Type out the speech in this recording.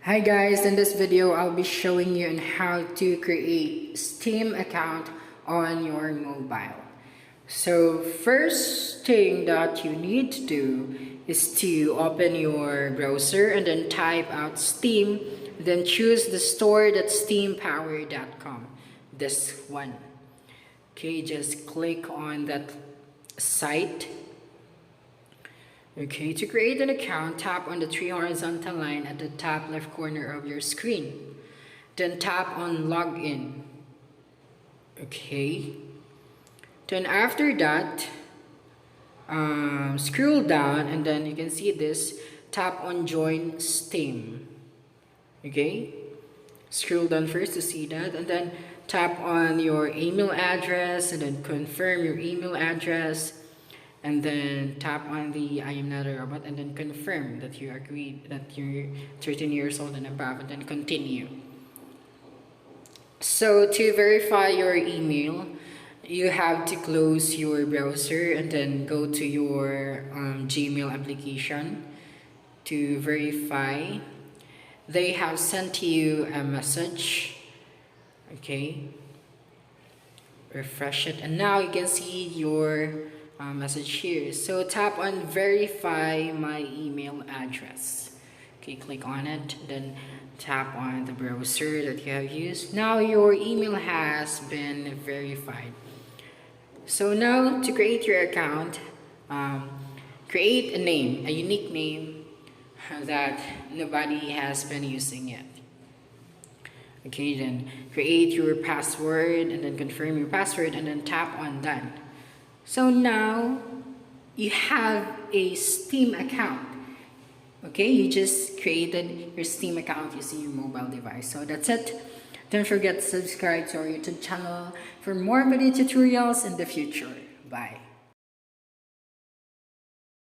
Hi guys, in this video I'll be showing you on how to create Steam account on your mobile. So first thing that you need to do is to open your browser and then type out Steam, then choose the store.steampower.com, this one. Okay, just click on that site. Okay, to create an account, tap on the three horizontal line at the top left corner of your screen. Then tap on Login. Okay. Then after that, scroll down and then you can see this. Tap on Join Steam. Okay. Scroll down first to see that, and then tap on your email address and then confirm your email address. And then tap on the I am not a robot and then confirm that you agree that you're 13 years old and above, and then continue. So to verify your email, you have to close your browser and then go to your Gmail application to verify. They have sent you a message. Okay, refresh it, and now you can see your message here. So tap on verify my email address. Okay, click on it, then tap on the browser that you have used. Now your email has been verified. So now to create your account, create a name, a unique name that nobody has been using yet. Okay, then create your password and then confirm your password and then tap on done. So now you have a Steam account. Okay, you just created your Steam account using your mobile device. So that's it. Don't forget to subscribe to our YouTube channel for more video tutorials in the future. Bye.